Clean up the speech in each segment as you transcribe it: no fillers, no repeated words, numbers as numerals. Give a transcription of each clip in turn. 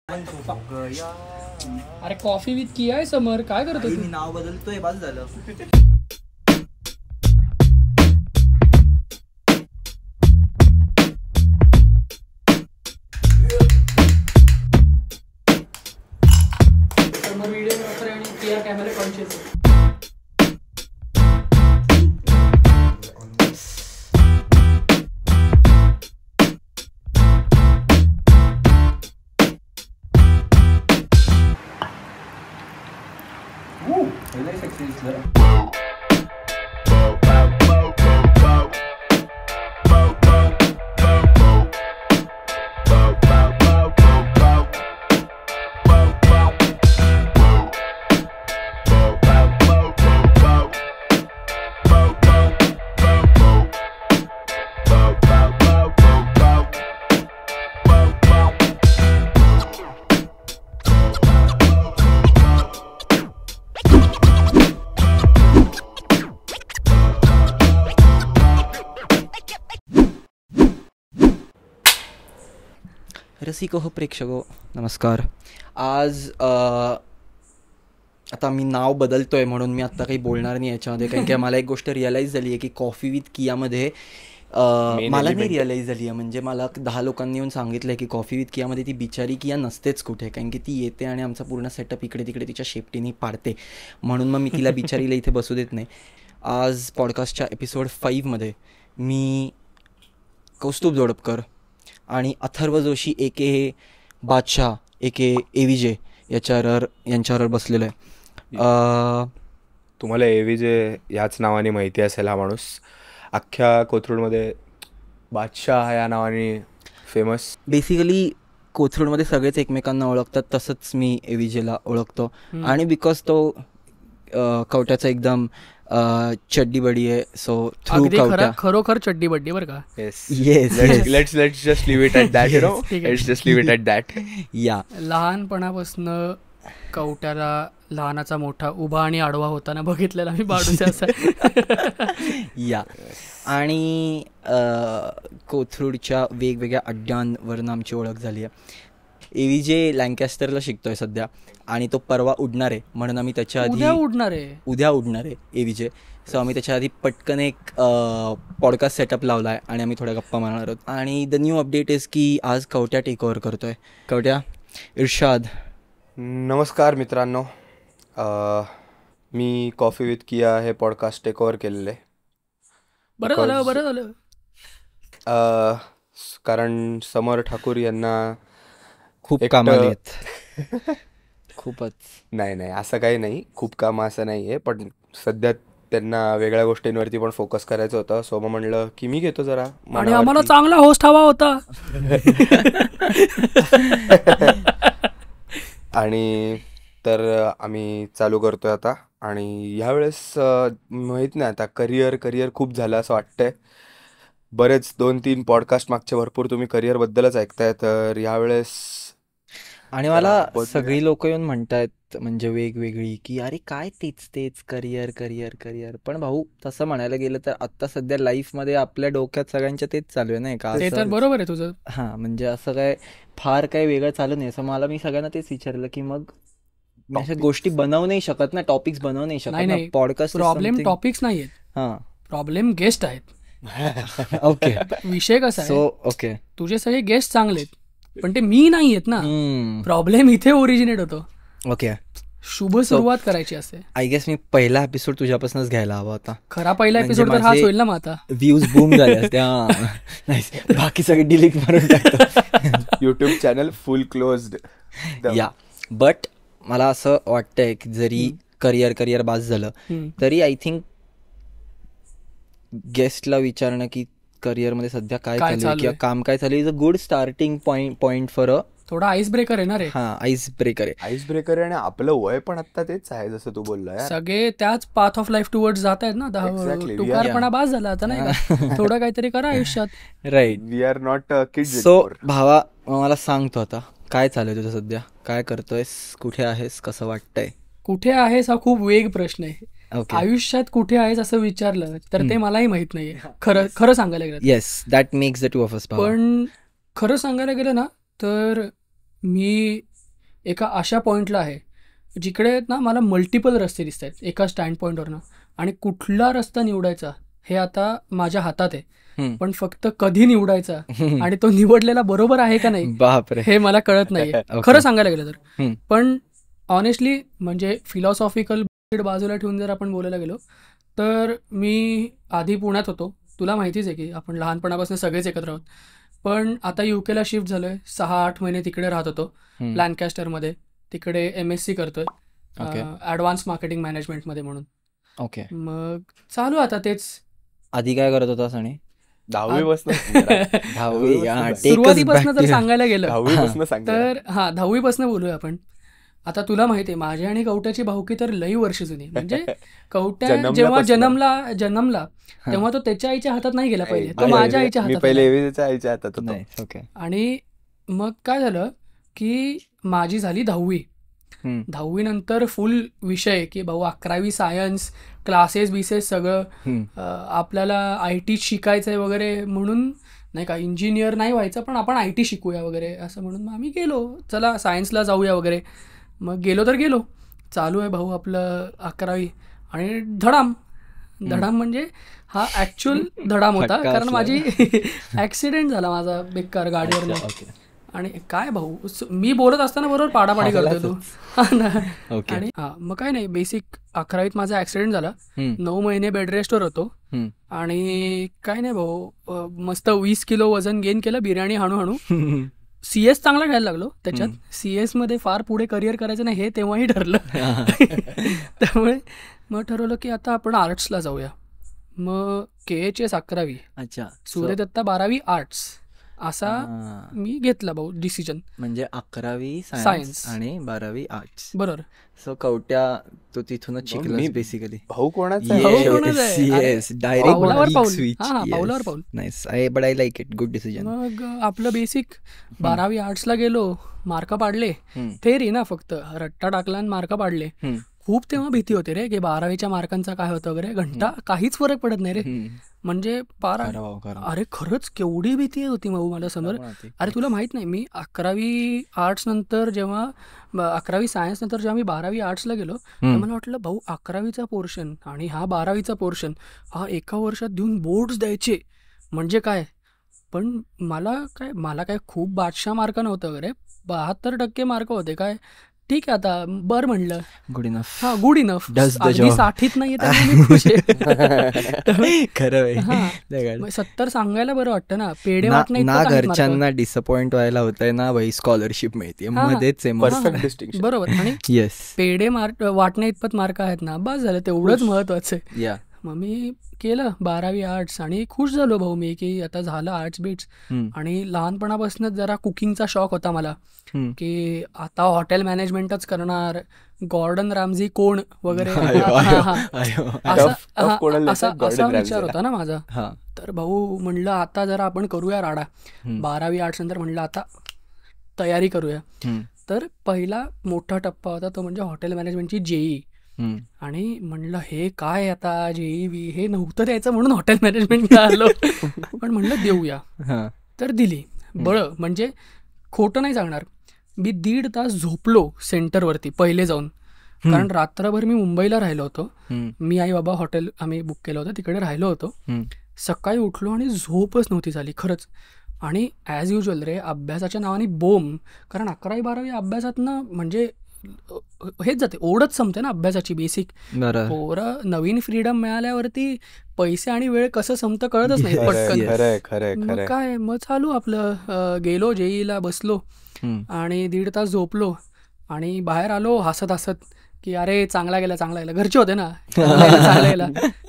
अरे coffee with KIA आहे समर, काय करतो तू? मी नाव बदलतोय, बाजू झालं. समर व्हिडिओग्राफर आणि Kiya camera conscious. Very sexy दिसलं. रसिको हो प्रेक्षको नमस्कार. आज आता मी नाव बदलतोय म्हणून मी आत्ता काही बोलणार नाही याच्यामध्ये, कारण की मला एक गोष्ट रिअलाईज झाली आहे की कॉफी विथ कियामध्ये मला नाही रिअलाईज झाली आहे. म्हणजे मला 10 लोकांनी येऊन सांगितलं आहे की कॉफी विथ कियामध्ये ती बिचारी किया नसतेच कुठे, कारण की ती येते आणि आमचा पूर्ण सेटअप इकडे तिकडे तिच्या शेपटीने पाडते, म्हणून मग मी तिला बिचारीला इथे बसू देत नाही. आज पॉडकास्टच्या एपिसोड 5मध्ये मी कौस्तुभ जोडपकर आणि अथर्व जोशी एके बादशाह एके एव्हीजे यांच्यावर बसलेलं आहे. तुम्हाला एव्हीजे ह्याच नावाने माहिती असेल. हा माणूस अख्ख्या कोथरूडमध्ये बादशाह या नावाने फेमस. बेसिकली कोथरूडमध्ये सगळेच एकमेकांना ओळखतात, तसंच मी एव्हीजेला ओळखतो. आणि बिकॉज तो कवट्याचा एकदम चड्डी बडी आहे, सो थ्रू कवट्या खरोखर चड्डी बड्डी बरं का. Let's just leave it at that, you know, let's just leave it at that. या लहानपणापासून कवट्याला लहानाचा मोठा उभा आणि आडवा होताना बघितलेला मी बाडूच्या असं. या आणि कोथरूडच्या वेगवेगळ्या अड्ड्यांवरून आमची ओळख झाली आहे. एव्हीजे लँकॅस्टरला शिकतोय सध्या आणि तो परवा उडणार आहे, म्हणून आम्ही त्याच्या आधी उद्या उडणार आहे एव्हीजे. सो आम्ही त्याच्या आधी पटकन एक पॉडकास्ट सेटअप लावला आहे आणि आम्ही थोड्या गप्पा मारणार आहोत. आणि द न्यू अपडेट इज की आज कवट्या टेक ओव्हर करतोय. कवट्या, इर्शाद. नमस्कार मित्रांनो, मी कॉफी विथ किया हे पॉडकास्ट टेक ओव्हर केलेलं आहे. बरं झालं. कारण समर ठाकूर यांना खूप काम आहेत. खूपच नाही असं काही नाही, खूप कामं असं नाही आहे, पण सध्या त्यांना वेगळ्या गोष्टींवरती पण फोकस करायचं होतं. सो मग म्हणलं की मी घेतो जरा, आणि आम्हाला चांगला होस्ट हवा होता. आणि तर आम्ही चालू करतोय आता. आणि ह्यावेळेस माहीत नाही, आता करिअर खूप झालं असं वाटतंय. बरेच 2-3 पॉडकास्ट मागचे भरपूर तुम्ही करिअरबद्दलच ऐकताय, तर यावेळेस आणि मला सगळी लोक येऊन म्हणतायत म्हणजे वेगवेगळी की अरे काय तेच करिअर. पण भाऊ तसं म्हणायला गेलं तर आता सध्या लाईफमध्ये आपल्या डोक्यात सगळ्यांच्या तेच चालू आहे, नाही का? ते तर बरोबर आहे तुझं. हां, म्हणजे असं काय फार काही वेगळं चालू नाही. असं मी सगळ्यांना तेच विचारलं की मग अशा गोष्टी बनवू नाही शकत ना, टॉपिक्स बनवू नाही शकत ना. पॉडकास्ट प्रॉब्लेम टॉपिक्स नाही आहेत, हां प्रॉब्लेम गेस्ट आहेत. ओके, विषय कसा आहे, ओके तुझे सगळे गेस्ट चांगले आहेत पण ते मी नाही आहेत ना. प्रॉब्लेम इथे ओरिजिनेट होतो. ओके, शुभ सुरुवात करायची असते. आय गेस मी पहिला एपिसोड तुझ्यापासूनच घ्यायला हवा होता. खरा पहिला एपिसोड तर हाच होईल ना. मग आता व्ह्यूज बूम झाले असते. बाकी सगळे डिलीट मारून टाकतो. युट्यूब चॅनल फुल क्लोज्ड. या बट मला असं वाटतंय की जरी करिअर बास झालं तरी आय थिंक गेस्टला विचारणं की करिअरमध्ये सध्या काय चालू आहे किंवा काम काय चालू is a good starting point for a थोडा आईस ब्रेकर आहे ना रे. हां, आईस ब्रेकर आहे. आणि आपलं वय पण आता तेच आहे जसं तू बोलला. सगळे त्याच पाथ ऑफ लाईफ टुवर्ड्स जात आहेत ना. टुकारपणा बास झाला आता, नाही का? थोडं काहीतरी करा आयुष्यात. Right, we are not kids. So भावा मला सांगतो आता काय चालू आहे तुझं सध्या, काय करतोयस, कुठे आहेस, कसं वाटतंय? कुठे आहेस हा खूप वेग प्रश्न आहे. आयुष्यात कुठे आहेस असं विचारलं तर ते मलाही माहित नाहीये खरं सांगायला गेलं. Yes, that makes the two of us. पण खरं सांगायला गेलं ना तर मी एका अशा पॉईंटला आहे जिकडे ना मला मल्टिपल रस्ते दिसत आहेत एका स्टँड पॉईंटवरनं, आणि कुठला रस्ता निवडायचा हे आता माझ्या हातात आहे, पण फक्त कधी निवडायचा आणि तो निवडलेला बरोबर आहे का नाही बापरे, हे मला कळत नाहीये खरं सांगायला गेलं तर. पण ऑनेस्टली म्हणजे फिलॉसॉफिकल बाजूला ठेवून जर आपण बोलायला गेलो तर मी आधी पुण्यात होतो, तुला माहितीच आहे की आपण लहानपणापासून सगळेच एकत्र आहोत, पण आता युकेला शिफ्ट झालोय, 6-8 महिने तिकडे राहत होतो लँकॅस्टरमध्ये, तिकडे MSc करतोय ॲडव्हान्स मार्केटिंग मॅनेजमेंटमध्ये म्हणून. ओके, मग चालू आता तेच. आधी काय करत होतास? आणि 10वी सुरुवातीपासून जर सांगायला गेलं 10वी तर 10वीपासून बोलूया आपण. आता तुला माहिती आहे माझी आणि कवट्याची भाऊकी तर लई वर्ष जुनी. म्हणजे कवट्या जेव्हा जन्मला तेव्हा तो त्याच्या आईच्या हातात नाही गेला पहिले, तो माझ्या आईच्या हातात. आणि मग काय झालं की माझी झाली 10वी नंतर फुल विषय की भाऊ 11वी सायन्स, क्लासेस बिसेस सगळं, आपल्याला IT शिकायचं आहे वगैरे म्हणून, नाही का इंजिनियर नाही व्हायचं पण आपण IT शिकूया वगैरे असं म्हणून मग आम्ही गेलो, चला सायन्सला जाऊया वगैरे. मग गेलो तर गेलो, चालू आहे भाऊ आपलं 11वी, आणि धडाम म्हणजे हा ॲक्च्युअल धडाम होता, कारण माझी ॲक्सिडेंट झाला माझा बेकार गाडीवर. आणि काय भाऊ मी बोलत असताना बरोबर पाडापाडी करतोय तू. आणि मग काय नाही, बेसिक 11वीत माझा ॲक्सिडेंट झाला, 9 महिने बेड रेस्टवर होतो, आणि काय नाही भाऊ मस्त 20 किलो वजन गेन केलं बिर्याणी हाणू. CS चांगला घ्यायला लागलो त्याच्यात, CS मध्ये फार पुढे करिअर करायचं नाही हे तेव्हाही ठरलं. त्यामुळे मग ठरवलं की आता आपण आर्ट्सला जाऊया. मग KHS 11वी, सूर्यदत्ता 12वी आर्ट्स, असा मी घेतला भाऊ डिसिजन. म्हणजे 11वी सायन्स आणि 12वी आर्ट्स, बरोबर. सो कवट्या तो तिथूनच शिकला बेसिकली. भाऊ कोणाचा पावलावर पाऊल. Nice, but I like it, good decision. मग आपलं बेसिक 12वी आर्ट्सला गेलो, मार्क पाडले, थेरी ना फक्त रट्टा टाकला आणि मार्क पाडले. खूप तेव्हा भीती होते रे की 12वीच्या मार्कांचा काय होतं वगैरे, घंटा काहीच फरक पडत नाही रे, म्हणजे पार. अरे खरंच केवढी भीती होती भाऊ मला समोर. अरे तुला माहित नाही, मी 11वी आर्ट्स नंतर जेव्हा 11वी सायन्स नंतर जेव्हा मी 12वी आर्ट्सला गेलो तर मला वाटलं भाऊ 11वीचा पोर्शन आणि हा 12वीचा पोर्शन हा एका वर्षात देऊन बोर्ड्स द्यायचे म्हणजे काय. पण मला काय खूप बादशाह मार्क नव्हतं वगैरे, 72% मार्क होते. काय ठीक आहे आता बरं म्हणलं, गुड इनफ. गुड इनफ, अगदी 60th नाहीये त्यामुळे मी खुश आहे. खरं 70 सांगायला बरं वाटतं ना. पेढे वाटणे ना, घरच्यांना डिसअपॉइंट व्हायला होतंय ना भाई, स्कॉलरशिप मिळते मध्येच आहे. बरोबर. आणि पेढे वाटण्या इतपत मार्क आहेत ना, बस झालं, तेवढंच महत्वाचं आहे. मग मी केलं 12वी आर्ट्स आणि खुश झालो भाऊ मी की आता झालं आर्ट्स बीट्स. आणि लहानपणापासूनच जरा कुकिंगचा शॉक होता मला की आता हॉटेल मॅनेजमेंटच करणार, गॉर्डन रामझी कोण वगैरे असा विचार होता ना माझा. तर भाऊ म्हणलं आता जरा आपण करूया राडा. 12वी आर्ट्स नंतर म्हणलं आता तयारी करूया. तर पहिला मोठा टप्पा होता तो म्हणजे हॉटेल मॅनेजमेंटची JEE. आणि म्हणलं हे काय आता JEE हे नव्हतं द्यायचं म्हणून हॉटेल मॅनेजमेंटला आलो, पण म्हणलं देऊया. तर दिली. बरं म्हणजे खोटं नाही सांगणार, मी 1.5 तास झोपलो सेंटरवरती पहिले जाऊन, कारण रात्रभर मी मुंबईला राहिलो होतो. मी आई बाबा हॉटेल आम्ही बुक केलं होतं, तिकडे राहिलो होतो. सकाळी उठलो आणि झोपच नव्हती झाली खरंच. आणि ॲज युजल रे अभ्यासाच्या नावाने बोंब, कारण 11वी 12वी अभ्यासातनं म्हणजे हेच जाते, ओढच संपते ना अभ्यासाची बेसिक. पोरं नवीन फ्रीडम मिळाल्यावरती पैसे आणि वेळ कसं संपतं कळतच नाही पटकन. मग काय मग चालू आपलं, गेलो JEEला बसलो आणि 1.5 तास झोपलो आणि बाहेर आलो हसत हसत की अरे चांगला गेला. घरचे होते ना, चांगला गेला.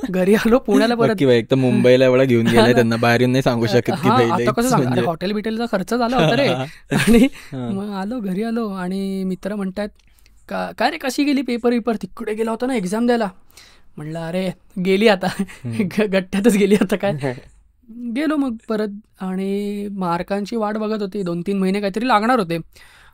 घरी आलो पुण्याला परत. एक तर मुंबईला एवढा घेऊन गेलाय त्यांना, बाहेर नाही सांगू शकत. आता कसं सांग, हॉटेल बिटेलचा खर्च झाला होता रे. आणि मग आलो घरी आलो आणि मित्र म्हणतात काय रे कशी गेली पेपर तिकडे गेला होता ना एक्झाम द्यायला. म्हणलं अरे गेली आता, गट्ट्यातच गेली आता काय. गेलो मग परत आणि मार्कांची वाट बघत होती, 2-3 महिने काहीतरी लागणार होते.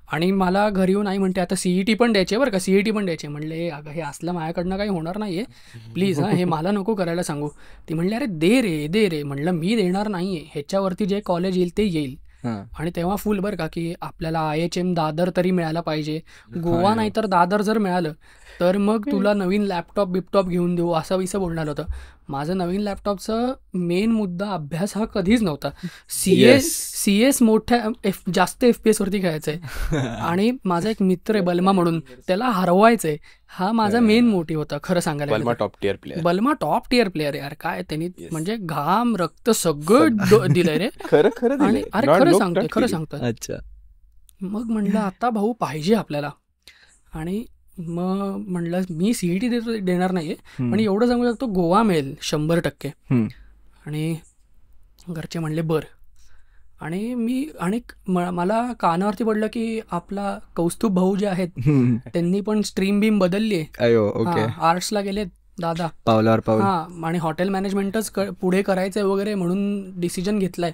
आणि मला घरी येऊन आई म्हणते आता CET पण द्यायचे बरं का, CET पण द्यायचे. म्हणले अगं हे असलं माझ्याकडनं काही होणार नाही आहे प्लीज, हे मला नको करायला सांगू. ती म्हणली अरे दे रे. म्हणलं मी देणार नाही आहे, ह्याच्यावरती जे कॉलेज येईल ते येईल, आणि तेव्हा फुल बरं का की आपल्याला IHM दादर तरी मिळायला पाहिजे, गोवा नाही तर दादर जर मिळालं तर मग तुला नवीन लॅपटॉप बिपटॉप घेऊन देऊ असं विसं बोलणार होतं. माझं नवीन लॅपटॉपचं मेन मुद्दा अभ्यास हा कधीच नव्हता. CS मोठ्या जास्त FPS वरती खेळायचंय आणि माझा एक मित्र आहे बलमा म्हणून, त्याला हरवायचंय, हा माझा मेन मोटिव्ह होता खरं सांगायला गेलं बलमा तर. Top tier player. बलमा टॉप टियर प्लेअर यार, काय त्यांनी म्हणजे घाम रक्त सगळं दिलंय रे. खरं खरं आणि दिलंय. अरे Not खरं look, सांगतोय, not खरं feeling. सांगतोय. अच्छा. मग म्हणलं आता भाऊ पाहिजे आपल्याला, आणि मग म्हणलं मी CET देणार नाहीये पण एवढं सांगू शकतो गोवा मिळेल 100%. आणि घरचे म्हणले बर. आणि मला कानावरती पडलं की आपला कौस्तुभ भाऊ जे आहेत त्यांनी पण स्ट्रीम बीम बदलली आहे, आर्ट्सला गेलेत दादा पावलावर पाऊल. आणि हॉटेल मॅनेजमेंटच पुढे करायचंय वगैरे म्हणून डिसिजन घेतलाय.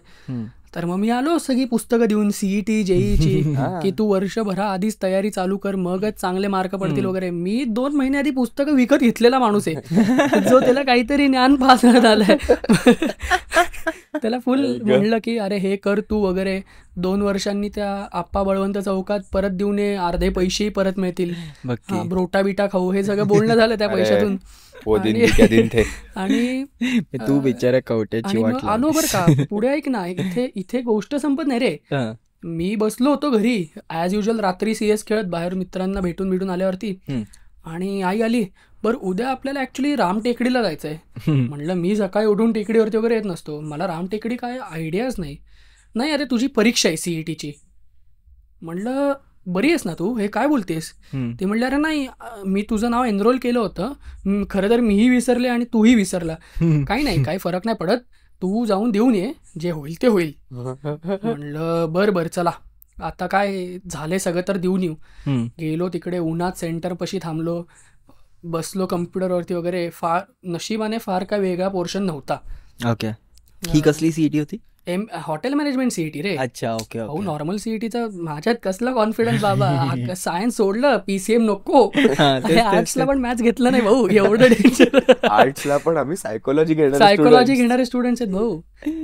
तर मग मी आलो सगळी पुस्तकं देऊन CET JEEची की तू वर्षभरा आधीच तयारी चालू कर मगच चांगले मार्क पडतील वगैरे. मी 2 महिने आधी पुस्तकं विकत घेतलेला माणूस आहे जो त्याला काहीतरी ज्ञान पास झालंय. त्याला फुल म्हणलं की अरे हे कर तू वगैरे, 2 वर्षांनी त्या आप्पा बळवंत चौकात परत देऊन ये, अर्धे पैसेही परत मिळतील, ब्रोटा बिटा खाऊ, हे सगळं बोलणं झालं त्या पैशातून. आणि तू बिचारा कवट्याची वाट मग आलो बरं का पुढे. ऐक ना, इथे गोष्ट संपत नाही रे. मी बसलो होतो घरी ऍज युजल, रात्री CS खेळत बाहेर मित्रांना भेटून आल्यावरती, आणि आई आली, बरं उद्या आपल्याला ऍक्च्युली रामटेकडीला जायचंय. म्हणलं मी सकाळी उठून टेकडीवरती वगैरे येत नसतो, मला रामटेकडी काय आयडियाच नाही. अरे तुझी परीक्षा आहे CETची. म्हणलं बरी आहेस ना तू, हे काय बोलतेस? ते म्हणले अरे नाही, मी तुझं नाव एनरोल केलं होतं, खरं तर मीही विसरले आणि तूही विसरला, काही नाही, काही फरक नाही पडत, तू जाऊन देऊन ये, जे होईल ते होईल. म्हणलं बरं चला, आता काय झालंय सगळं तर देऊन येऊ. गेलो तिकडे उन्हात सेंटरपाशी थांबलो, बसलो कम्प्युटरवरती वगैरे. फार नशिबाने फार काय वेगळा पोर्शन नव्हता. ओके. ही कसली CET होती? हॉटेल मॅनेजमेंट CET रे. अच्छा. ओके. भाऊ नॉर्मल CETचा माझ्यात कसला कॉन्फिडन्स बाबा. सायन्स सोडलं, PCM नको, आर्ट्सला पण मॅथ्स घेतलं नाही भाऊ, एवढं टेन्शन. आर्ट्सला पण आम्ही सायकोलॉजी घेणारे स्टुडंट्स आहेत भाऊ,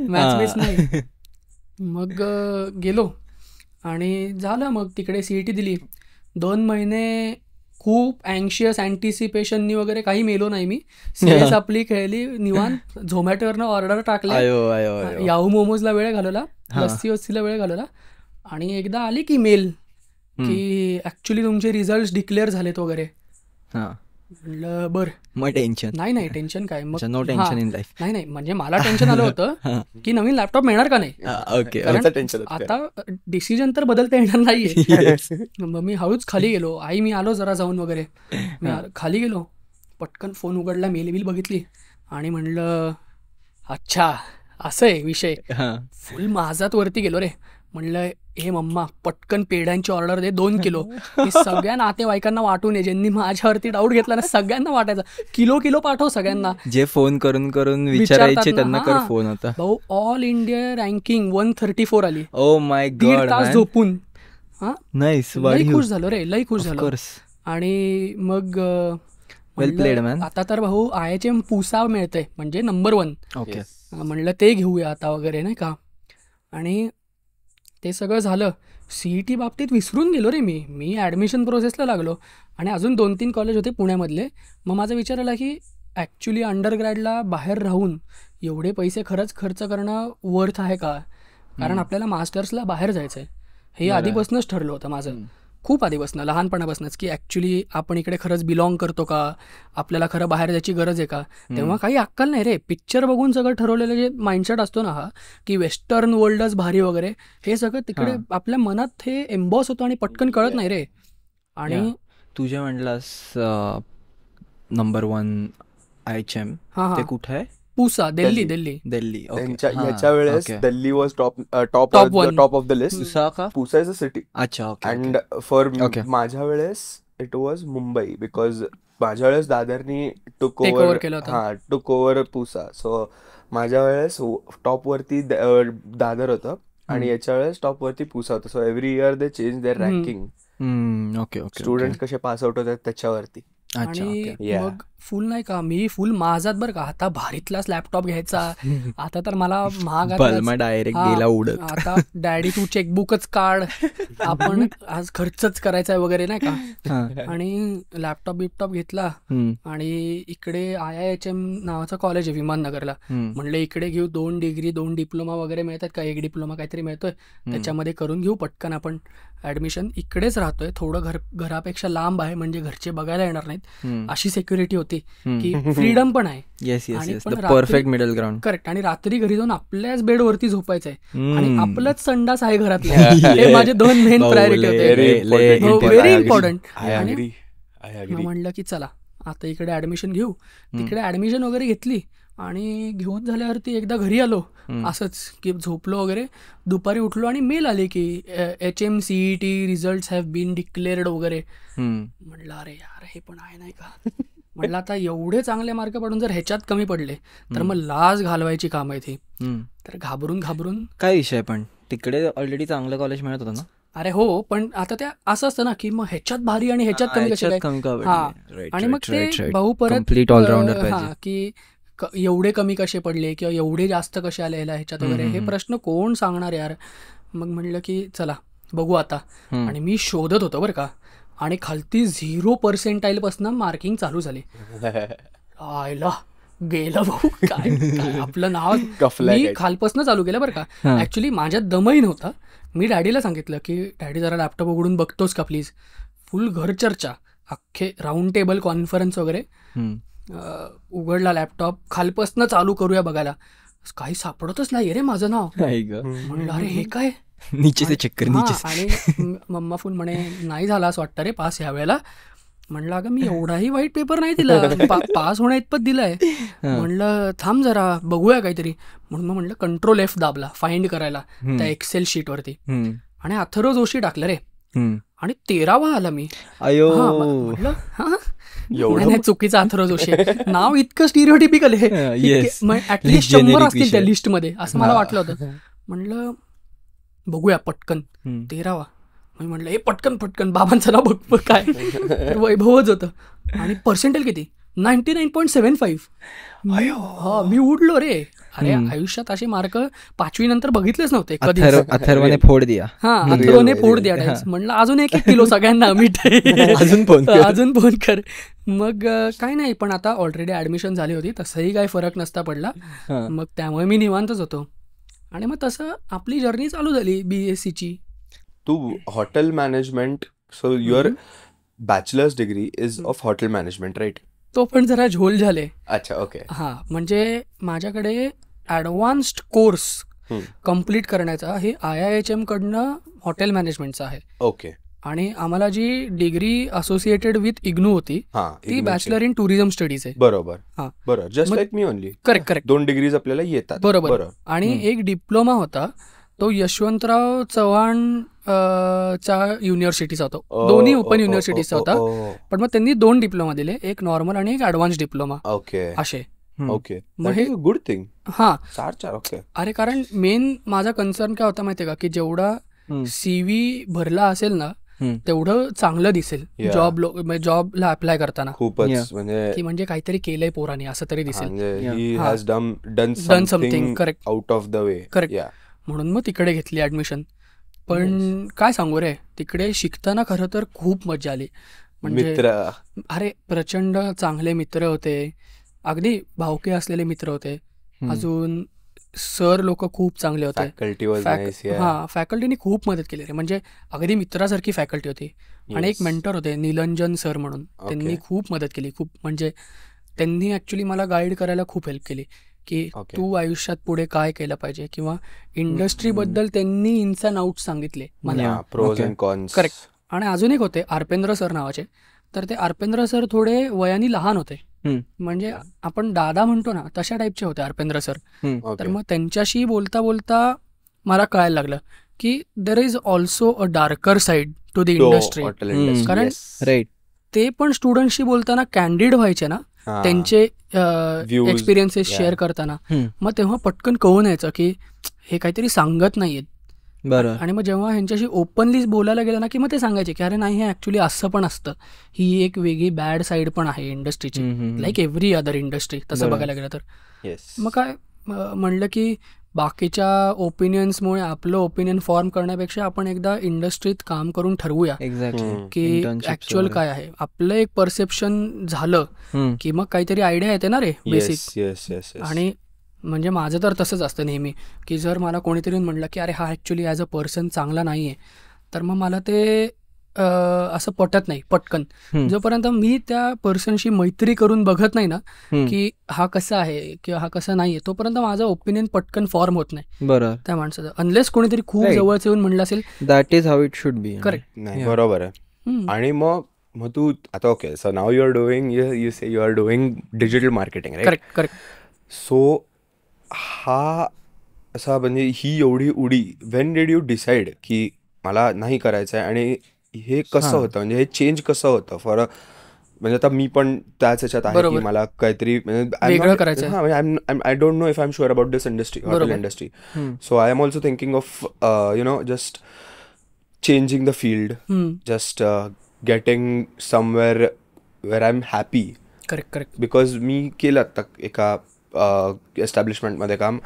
मॅथ्स बेस नाही. मग गेलो आणि झालं, मग तिकडे CET दिली. 2 महिने खूप अँशियस अँटिसिपेशननी वगैरे काही मेलो नाही मी. CS आपली खेळली निवांत, झोमॅटोवरनं ऑर्डर टाकल्या, याहू मोमोजला वेळ घालवला, लस्सीला वेळ घालवला. आणि एकदा आली की मेल की ऍक्च्युली तुमचे रिझल्ट डिक्लेअर झालेत वगैरे. म्हणलं बर, मग टेन्शन नाही टेन्शन काय, मग नो टेन्शन इन लाईफ. नाही म्हणजे मला टेन्शन आलं होतं की नवीन लॅपटॉप मिळणार का नाही. आता डिसिजन तर बदलता येणार नाहीये. मग मी हळूच खाली गेलो, आई मी आलो जरा जाऊन वगैरे. मी खाली गेलो, पटकन फोन उघडला, मेल बघितली आणि म्हणलं अच्छा असं आहे विषय. फुल माझात वरती गेलो रे. म्हणलं हे मम्मा पटकन पेढ्यांची ऑर्डर दे 2 किलो, हे सगळ्या नातेवाईकांना वाटून ये, ज्यांनी माझ्यावरती डाऊट घेतला ना सगळ्यांना वाटायचा, किलो पाठव सगळ्यांना. जे फोन करून विचारायचे त्यांना कर फोन होता. भाऊ ऑल इंडिया रँकिंग 134 आली. Oh my God. 1.5 तास झोपून. लई खुश झालो रे, लई खुश झालो. आणि मग वेल प्लेड मॅन. आता तर भाऊ IHM पुसा मिळतंय म्हणजे नंबर 1. ओके. म्हणलं ते घेऊया आता वगैरे नाही का. आणि ते सगळं झालं. CET बाबतीत विसरून गेलो रे मी ॲडमिशन प्रोसेसला लागलो आणि अजून 2-3 कॉलेज होते पुण्यामधले. मग माझा विचार आला की ॲक्च्युली अंडरग्रॅडला बाहेर राहून एवढे पैसे खरंच खर्च करणं वर्थ आहे का. कारण आपल्याला मास्टर्सला बाहेर जायचं आहे, हे आधीपासूनच ठरलं होतं माझं, खूप आधीपासून, लहानपणापासूनच, की ॲक्च्युली आपण इकडे खरंच बिलॉंग करतो का, आपल्याला खरं बाहेर जायची गरज आहे का. तेव्हा काही अक्कल नाही रे, पिक्चर बघून सगळं ठरवलेलं जे माइंडसेट असतो ना हा, की वेस्टर्न वर्ल्डच भारी वगैरे, हे सगळं तिकडे आपल्या मनात हे एम्बॉस होतं आणि पटकन कळत नाही रे. आणि तुझ्या म्हणलास नंबर 1 IHM, ते कुठे आहे? पुसा, दिल्ली. याच्या वेळेस Delhi was top of the list. Pusa is a city. अच्छा. अँड फॉर माझ्या वेळेस इट वॉज मुंबई, बिकॉज माझ्या वेळेस दादरनी टुक ओव्हर पुसा. सो माझ्या वेळेस टॉप वरती दादर होतं आणि याच्या वेळेस टॉप वरती पुसा होतं. So every year they change there ranking. Okay. Student कसे पास आउट होतात त्याच्यावरती. आणि मग फुल नाही का, मी फुल माझात बरं का, आता भारीतलाच लॅपटॉप घ्यायचा, आता तर मला बल्मा डायरेक्ट गेला उडत. आता डॅडी तू चेकबुकच काढ, आपण आज खर्चच करायचा वगैरे नाही का. आणि लॅपटॉप बिपटॉप घेतला आणि इकडे IIHM नावाचं कॉलेज आहे विमाननगरला. म्हणलं इकडे घेऊ, 2 डिग्री 2 डिप्लोमा वगैरे मिळतात का, 1 डिप्लोमा काहीतरी मिळतोय, त्याच्यामध्ये करून घेऊ पटकन आपण ऍडमिशन. इकडेच राहतोय, थोडं घरापेक्षा लांब आहे, म्हणजे घरचे बघायला येणार नाहीत अशी सिक्युरिटी होती, की फ्रीडम पण आहे. Perfect middle ground. करेक्ट. आणि रात्री घरी जाऊन आपल्याच बेडवरती झोपायचंय आणि आपलंच संडास आहे घरातलं. हे माझे 2 मेन प्रायोरिटी होते, व्हेरी इम्पॉर्टंट. आणि म्हणलं की चला आता इकडे ऍडमिशन घेऊ. तिकडे ऍडमिशन वगैरे घेतली आणि घेऊन झाल्यावरती एकदा घरी आलो असंच की झोपलो वगैरे. दुपारी उठलो आणि मेल आले की HMCET results have been declared वगैरे. म्हणलं अरे यार हे पण आहे नाही का. म्हटलं आता एवढे चांगले मार्क पडून जर ह्याच्यात कमी पडले तर मग लाज घालवायची काम आहे ती. तर घाबरून काय विषय, पण तिकडे ऑलरेडी चांगलं कॉलेज मिळत होतं ना. अरे हो, पण आता त्या असं असतं ना की मग ह्याच्यात भारी आणि ह्याच्यात कमी कसे काय. हा, आणि मग ते भाऊ परत हा की एवढे कमी कसे पडले किंवा एवढे जास्त कसे आले ह्याच्यात वगैरे, हे प्रश्न कोण सांगणार यार. मग म्हणलं की चला बघू आता. आणि मी शोधत होतो बरं का, आणि खालती 0% पासून मार्किंग चालू झाली. आयला गेलं भाऊ, काय आपलं नाव. मी खालपासून चालू केलं बरं का. ऍक्च्युली माझ्यात दमही नव्हता. मी डॅडीला सांगितलं की डॅडी जरा लॅपटॉप उघडून बघतोस का प्लीज. फुल घर चर्चा, अख्खे राऊंड टेबल कॉन्फरन्स वगैरे. उघडला लॅपटॉप, खालपासून चालू करूया बघायला, काही सापडतच नाही रे माझं नाव. म्हणलं अरे हे काय, नीचे चक्कर. आणि मम्मा फुल म्हणे नाही झाला असं वाटतं रे पास ह्या वेळेला. म्हणलं अगं मी एवढाही वाईट पेपर नाही दिला, पास होण्या इतपत दिलाय. म्हणलं थांब जरा बघूया काहीतरी. म्हणून मग म्हणलं Ctrl F दाबला फाइंड करायला त्या एक्सेल शीट वरती, आणि अथर्व जोशी टाकलं रे, आणि 13वा आला मी. म्हटलं हा चुकीचा अथर्व जोशी नाव इतकं स्टिरियोटिपिकल आहे, ऍटलिस्ट 100 असतील त्या लिस्ट मध्ये असं मला वाटलं होतं. म्हणलं बघूया पटकन 13वा. मी म्हटलं हे पटकन बाबांचं नाव बघ काय. वैभवच होतं. आणि पर्सेंटेज किती, 99.75. हा, मी उडलो रे. अरे आयुष्यात असे मार्क 5वी नंतर बघितलेच नव्हते कधी. अथर्वने फोड दिया. अथर्वने फोड दिया. म्हणलं अजून 1 किलो सगळ्यांना मीठ अजून फोन कर. मग काय नाही, पण आता ऑलरेडी ऍडमिशन झाली होती, तसंही काही फरक नसता पडला. मग त्यामुळे मी निवांतच होतो. आणि मग तसं आपली जर्नी चालू झाली BSc. तू hotel management, so your bachelors degree is of hotel management, right? तो पण जरा झोल झाले. अच्छा, ओके. हा, म्हणजे माझ्याकडे ऍडव्हान्स्ड कोर्स कम्प्लीट करण्याचा हे IIHM कडनं हॉटेल मॅनेजमेंटचा आहे. ओके. आणि आम्हाला जी डिग्री असोसिएटेड विथ इग्नू होती ती बॅचलर इन टुरिझम स्टडीज आहे. बरोबर. हा बरोबर, just like me only. Correct. 2 degrees आपल्याला येतात. बरोबर. आणि एक डिप्लोमा होता, तो यशवंतराव चव्हाण च्या युनिव्हर्सिटीचा होता. दोन्ही ओपन युनिव्हर्सिटीचा होता. पण मग त्यांनी 2 डिप्लोमा दिले, एक नॉर्मल आणि एक ऍडव्हान्स डिप्लोमा. ओके. असे. ओके. मग हे गुड थिंग. हा 4. ओके. अरे कारण मेन माझा कन्सर्न काय होता माहितीये का, की जेवढा CV भरला असेल ना तेवढं चांगलं दिसेल जॉबला अप्लाय करताना. खूपच म्हणजे काहीतरी केलंय पोराने असं तरी दिसेल. Done something correct out of the way. Correct. म्हणून मग तिकडे घेतली ऍडमिशन. पण काय सांगू रे, तिकडे शिकताना खरं तर खूप मजा आली. म्हणजे अरे प्रचंड चांगले मित्र होते, अगदी भावके असलेले मित्र होते. अजून सर लोक खूप चांगले होते. फॅकल्टीनी खूप मदत केली रे, म्हणजे अगदी मित्रासारखी फॅकल्टी होती. आणि एक मेंटर होते निलंजन सर म्हणून, त्यांनी खूप मदत केली. खूप म्हणजे त्यांनी ऍक्च्युली मला गाईड करायला खूप हेल्प केली की तू आयुष्यात पुढे काय केलं पाहिजे, किंवा इंडस्ट्री बद्दल त्यांनी इन्स अँड आउट सांगितले मला, प्रोज अँड कॉन्स. करेक्ट. आणि अजून एक होते आरपेंद्र सर नावाचे. तर ते आरपेंद्र सर थोडे वयाने लहान होते, म्हणजे आपण दादा म्हणतो ना तशा टाईपचे होते आरपेंद्र सर. तर मग त्यांच्याशी बोलता बोलता मला कळायला लागलं की there is also a darker side to the industry. कारण ते पण स्टुडंटशी बोलताना कॅन्डिड व्हायचे ना, त्यांचे एक्सपिरियन्सेस शेअर करताना. मग तेव्हा पटकन कळून यायचं की हे काहीतरी सांगत नाहीयेत, बरं. आणि मग जेव्हा ह्यांच्याशी ओपनली बोलायला गेलं ना की मग ते सांगायचे की अरे नाही, हे ॲक्च्युली असं पण असतं, ही एक वेगळी बॅड साईड पण आहे इंडस्ट्रीची, लाईक एव्हरी अदर इंडस्ट्री तसं बघायला गेलं तर. येस. मग काय म्हणलं की बाकीच्या ओपिनियन्समुळे आपलं ओपिनियन फॉर्म करण्यापेक्षा आपण एकदा इंडस्ट्रीत काम करून ठरवूया एक्झॅक्टली. की ऍक्च्युअल काय आहे. आपलं एक परसेप्शन झालं की मग काहीतरी आयडिया येते ना रे बेसिक. Yes yes yes. आणि म्हणजे माझं तर तसंच असतं नेहमी की जर मला कोणीतरी म्हणलं की अरे हा ॲक्च्युली ॲज अ पर्सन चांगला नाही आहे, तर मग मला ते असं पटत नाही पटकन. जोपर्यंत मी त्या पर्सनशी मैत्री करून बघत नाही ना की हा कसा आहे किंवा हा कसा नाही आहे, तोपर्यंत माझं ओपिनियन पटकन फॉर्म होत नाही बरं. त्या माणसाचं, अनलेस कोणीतरी खूप Right. जवळच येऊन म्हणलं असेल. That is how it should be. Correct. नाही बरोबर आहे. आणि मग तू आता okay, so now you are doing, you say you are doing digital marketing, right? Correct correct. So हा असा म्हणजे ही एवढी उडी, वेन डिड यू डिसाईड की मला नाही करायचं आहे, आणि हे कसं होतं, म्हणजे हे चेंज कसं होतं फॉर म्हणजे आता मी पण त्याच ह्याच्यात आहे की मला काहीतरी वेगळं करायचं आहे. I don't know if I am sure about this industry, hotel industry. So I am also thinking of just changing the field, just getting somewhere where I am happy. Correct correct. Because मी केलं आता एका एस्टॅब्लिशमेंटमध्ये काम,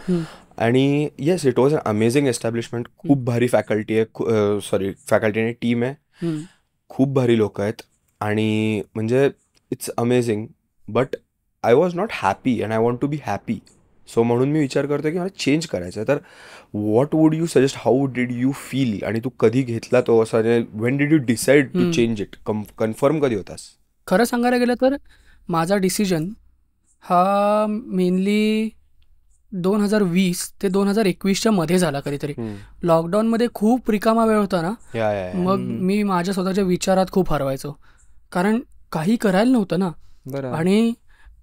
आणि yes it was a amazing establishment. खूप भारी faculty आहे, फॅकल्टी आणि टीम आहे, खूप भारी लोक आहेत, आणि म्हणजे it's amazing. But I was not happy and I want to be happy. So म्हणून मी विचार करतो की मला चेंज करायचं आहे. तर what would you suggest, how did you feel, आणि तू कधी घेतला तो असा, when did you decide to change it, confirm कधी होतास? खरं सांगायला गेलं तर माझा डिसिजन हा मेनली 2020 ते 2021च्या मध्ये झाला कधीतरी. लॉकडाऊनमध्ये खूप रिकामा वेळ होता ना, मग मी माझ्या स्वतःच्या विचारात खूप हरवायचो, कारण काही करायला नव्हतं ना, आणि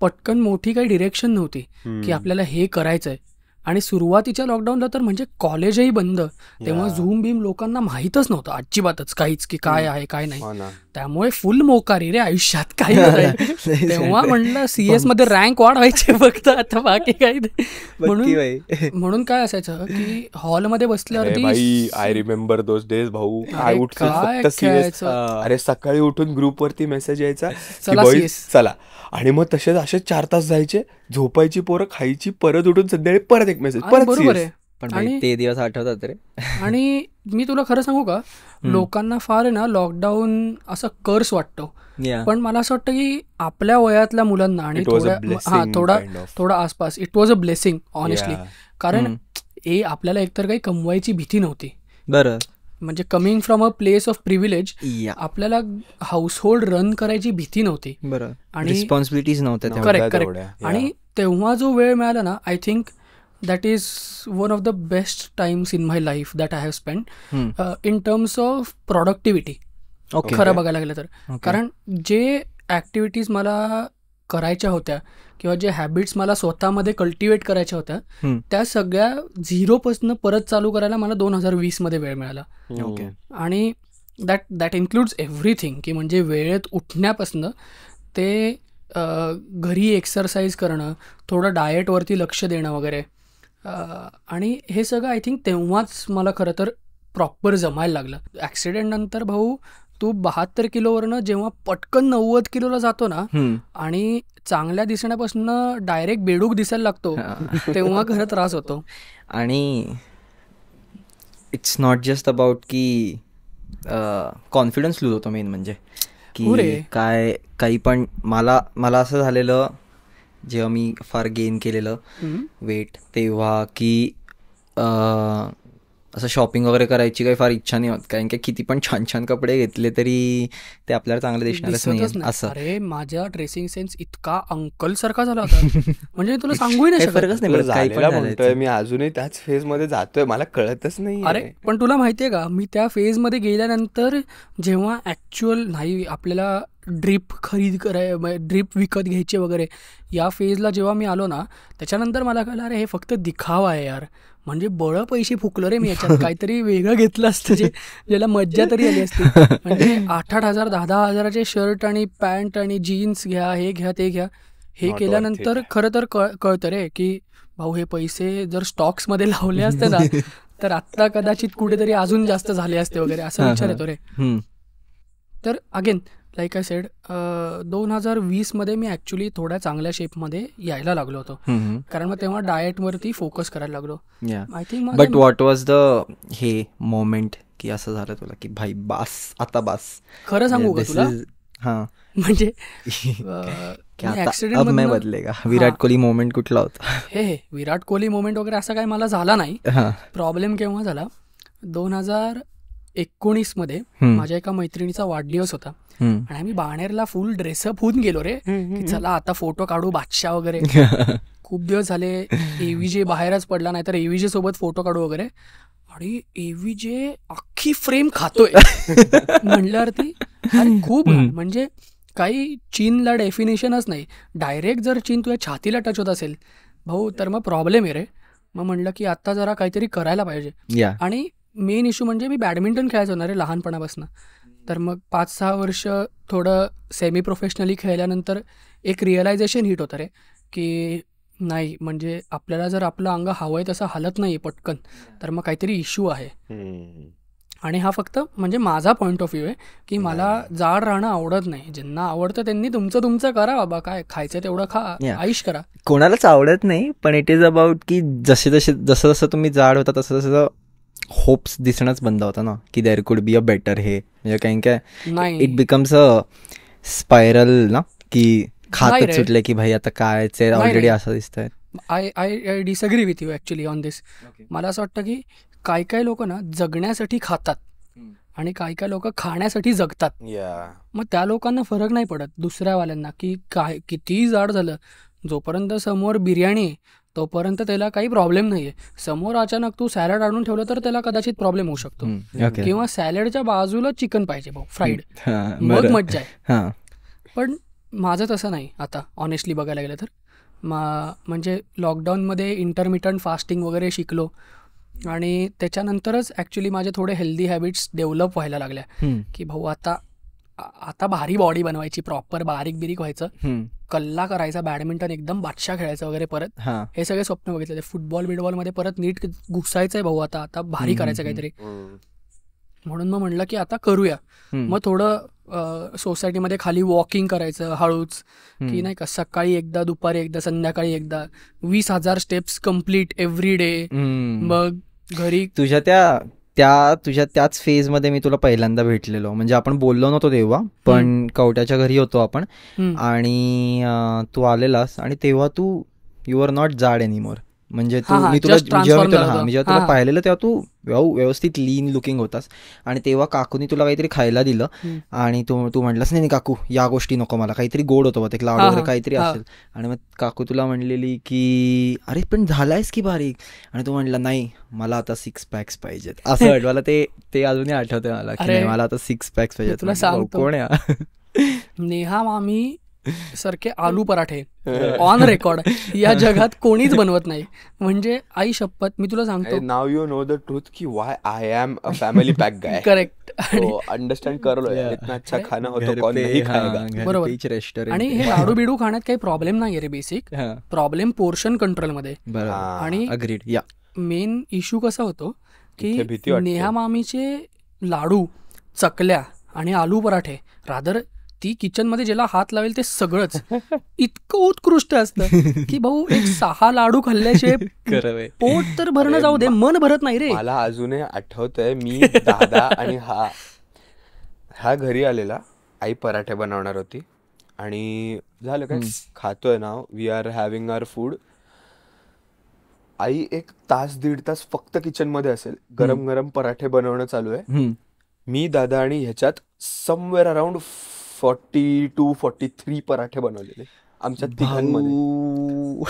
पटकन मोठी काही डिरेक्शन नव्हती की आपल्याला हे करायचं आहे. आणि सुरुवातीच्या लॉकडाऊनला तर म्हणजे कॉलेजही बंद, तेव्हा झूम बीम लोकांना माहीतच नव्हतं अजिबातच काहीच की काय आहे काय नाही. त्यामुळे फुल मोकारी रे आयुष्यात काही नाही. तेव्हा म्हणलं CS मध्ये रँक वाढवायचे फक्त, आता बाकी काही नाही. म्हणून काय असायचं की हॉलमध्ये बसल्यावरती आय रिमेंबर दोज डेज भाऊ. आय उठ फक्त CS. अरे सकाळी उठून ग्रुपवरती मेसेज यायचा की चला, आणि मग तसेच असे 4 तास जायचे, झोपायची पोरं, खायची, परत उठून संध्याकाळी परत एक मेसेज, परत. बरोबर आहे. पण ते दिवस आठवतात रे. आणि मी तुला खरं सांगू का, लोकांना फार आहे ना लॉकडाऊन असा कर्स वाटतो, पण मला असं वाटतं की आपल्या वयातल्या मुलांना आणि थोडा आसपास it was a blessing honestly. कारण हे आपल्याला एकतर काही कमवायची भीती नव्हती. बरं. म्हणजे coming from a place of privilege, आपल्याला हाऊसहोल्ड रन करायची भीती नव्हती. बरं. आणि रिस्पॉन्सिबिलिटीज नव्हत्या. Correct correct. आणि तेव्हा जो वेळ मिळाला ना, I think that is one of the best times in my life that I have spend in terms of productivity. खरं बघायला गेलं तर, कारण जे ऍक्टिव्हिटीज मला करायच्या होत्या किंवा जे हॅबिट्स मला स्वतःमध्ये कल्टिवेट करायच्या होत्या, त्या सगळ्या 0पासून परत चालू करायला मला 2020 मध्ये वेळ मिळाला. आणि दॅट इन्क्लुड्स एव्हरीथिंग, की म्हणजे वेळेत उठण्यापासून ते घरी एक्सरसाइज करणं, थोडं डाएटवरती लक्ष देणं वगैरे. आणि हे सगळं आय थिंक तेव्हाच मला खरं तर प्रॉपर जमायला लागलं. ॲक्सिडेंट नंतर भाऊ तू 72 किलोवरनं जेव्हा पटकन 90 किलोला जातो ना, आणि चांगल्या दिसण्यापासून डायरेक्ट बेडूक दिसायला लागतो, तेव्हा खरं त्रास होतो. आणि इट्स नॉट जस्ट अबाउट की कॉन्फिडन्स लूज होतो मेन म्हणजे की काय काही पण. मला असं झालेलं जेव्हा मी फार गेन केलेलं वेट, तेव्हा की असं शॉपिंग वगैरे करायची काही फार इच्छा नाही होत, कारण की किती पण छान छान कपडे घेतले तरी ते आपल्याला चांगले दिसणारच नाही असं. अरे माझा ड्रेसिंग सेन्स इतका अंकल सारखा झाला होता, म्हणजे तुला सांगूही नाही फरकच नाही. मी अजूनही त्याच फेज मध्ये जातोय, मला कळतच नाही. अरे पण तुला माहितीये का, मी त्या फेज मध्ये गेल्यानंतर जेव्हा ऍक्च्युअल नाही आपल्याला ड्रीप ड्रीप विकत घ्यायचे वगैरे, या फेजला जेव्हा मी आलो ना, त्याच्यानंतर मला कळलं अरे हे फक्त दिखावा आहे यार. म्हणजे बळं पैसे फुकलं रे मी याच्यात, काहीतरी वेगळं घेतलं असतं ज्याला मज्जा तरी आली असती. म्हणजे 8-8 हजार 10-10 हजाराचे शर्ट आणि पॅन्ट आणि जीन्स घ्या, हे घ्या ते घ्या, हे केल्यानंतर खरं तर कळतं रे की भाऊ हे पैसे जर स्टॉक्समध्ये लावले असते ना तर आत्ता कदाचित कुठेतरी अजून जास्त झाले असते वगैरे असा विचार येतो रे. तर अगेन लाईक आय सेड 2020 मध्ये मी ऍक्च्युली थोड्या चांगल्या शेपमध्ये यायला लागलो होतो, कारण मग तेव्हा डाएटवरती फोकस करायला लागलो. I think but what was the हे मोमेंट की असं झालं तुला की भाई बास आता बास? खरं सांगू का तुला, म्हणजे अब मैं बदलेगा, विराट कोहली मोमेंट कुठला होता? हे विराट कोहली मोमेंट वगैरे असं काही मला झाला नाही. प्रॉब्लेम केव्हा झाला, 2019 मध्ये माझ्या एका मैत्रिणीचा वाढदिवस होता आणि आम्ही बाणेरला फुल ड्रेसअप होऊन गेलो रे, की चला आता फोटो काढू बादशाह वगैरे. खूप दिवस झाले एव्हीजे बाहेरच पडला नाही, तर एव्हीजे सोबत फोटो काढू वगैरे. आणि एव्हीजे अख्खी फ्रेम खातोय म्हणल्यावरती अरे खूप म्हणजे काही चीनला डेफिनेशनच नाही. डायरेक्ट जर चीन तुझ्या छातीला टच होत असेल भाऊ तर मग प्रॉब्लेम आहे रे. मग म्हणलं की आता जरा काहीतरी करायला पाहिजे. आणि मेन इश्यू म्हणजे मी बॅडमिंटन खेळायचो ना रे लहानपणापासून. तर मग 5-6 वर्ष थोडं सेमी प्रोफेशनली खेळल्यानंतर एक रिअलायझेशन हिट होतं रे, की नाही म्हणजे आपल्याला जर आपलं अंग हवंय तसं हालत नाही पटकन, तर मग काहीतरी इश्यू आहे. आणि हा फक्त म्हणजे माझा पॉईंट ऑफ व्ह्यू आहे की मला जाड राहणं आवडत नाही. ज्यांना आवडतं त्यांनी तुमचं करा बाबा, काय खायचं तेवढं खा, आयुष करा. कोणालाच आवडत नाही, पण इट इज अबाउट की जसं तुम्ही जाड होता तसं होप्स दिसणंच बंद होता ना, की there could be a better. हे म्हणजे काही काय इट बिकम्स अ स्पायरल ना, की खातच सुटले की भाई आता काय ऑलरेडी असं दिसतंय. I disagree with you actually on this. मला असं वाटतं की काय लोक ना जगण्यासाठी खातात आणि काय लोक खाण्यासाठी जगतात. मग त्या लोकांना फरक नाही पडत दुसऱ्यावाल्यांना की काय कितीही जाड झालं, जोपर्यंत समोर बिर्याणी तोपर्यंत त्याला काही प्रॉब्लेम नाहीये. समोर अचानक तू सॅलड आणून ठेवलं तर त्याला कदाचित प्रॉब्लेम होऊ शकतो, किंवा सॅलडच्या बाजूला चिकन पाहिजे भाऊ फ्राईड, मग मज्जा आहे. पण माझं तसं नाही आता ऑनेस्टली बघायला गेलं तर. म्हणजे लॉकडाऊनमध्ये इंटरमिटंट फास्टिंग वगैरे शिकलो आणि त्याच्यानंतरच ॲक्च्युली माझे थोडे हेल्दी हॅबिट्स डेव्हलप व्हायला लागल्या, की भाऊ आता भारी बॉडी बनवायची, प्रॉपर बारीक बिरीक व्हायचं, कल्ला करायचा, बॅडमिंटन एकदम बादशाह खेळायचं वगैरे परत. हे सगळे स्वप्न बघितले. फुटबॉल बिटबॉलमध्ये परत नीट घुसायचंय भाऊ, आता भारी करायचं काहीतरी. म्हणून मग म्हणलं की आता करूया. मग थोडं सोसायटीमध्ये खाली वॉकिंग करायचं हळूच, की नाही का, सकाळी एकदा, दुपारी एकदा, संध्याकाळी एकदा, 20,000 स्टेप्स कम्प्लीट एव्हरी डे. मग घरी तुझ्या त्याच फेज मध्ये मी तुला पहिल्यांदा भेटलेलो, म्हणजे आपण बोललो नव्हतो तेव्हा, पण कवट्याच्या घरी होतो आपण आणि तू आलेलास आणि तेव्हा तू यू आर नॉट जाड एनिमोर. म्हणजे मी तुला पाहिलेलं तेव्हा तू व्यवस्थित लीन लुकिंग होतास. आणि तेव्हा काकूनी तुला काहीतरी खायला दिलं आणि तू म्हटलास नाही काकू या गोष्टी नको मला, काहीतरी गोड होतं ते लाडू वगैरे काहीतरी असेल. आणि मग काकू तुला म्हणलेली की अरे पण झालायस की बारीक, आणि तू म्हटला नाही मला आता 6 पॅक्स पाहिजेत. असं वाटलं मला ते अजूनही आठवतंय मला की मला आता 6 पॅक्स पाहिजेत. तुला सांगतो, कोण आहे नेहा मामी सारखे आलू पराठे ऑन रेकॉर्ड या जगात कोणीच बनवत नाही. म्हणजे आई शपथ मी तुला सांगतो, now you know the truth की why I am a family pack guy. Correct. Understand कर लो यार, इतना अच्छा खाना होतो कौन नहीं खाएगा. बरोबर. आणि हे लाडू बिडू खाण्यात काही प्रॉब्लेम नाही रे, बेसिक प्रॉब्लेम पोर्शन कंट्रोल मध्ये. आणि मेन इश्यू कसा होतो की नेहा मामीचे लाडू, चकल्या आणि आलू पराठे, रादर ती किचन मध्ये ज्याला हात लावेल ते सगळंच इतकं उत्कृष्ट असतं की भाऊ एक 6 लाडू खाल्ल्याशिवाय पोट तर भरणं जाऊ दे, मन भरत नाही रे. मला अजूनही आठवतंय, मी दादा आणि हा घरी आलेला, आई पराठे बनवणार होती आणि झालं काय खातोय ना, we are having our food. आई 1 तास 1.5 तास फक्त किचन मध्ये असेल, गरम गरम पराठे बनवणं चालू आहे. मी दादा आणि ह्याच्यात समवेअर अराउंड 42-43 पराठे बनवलेले आमच्या तिघांमध्ये.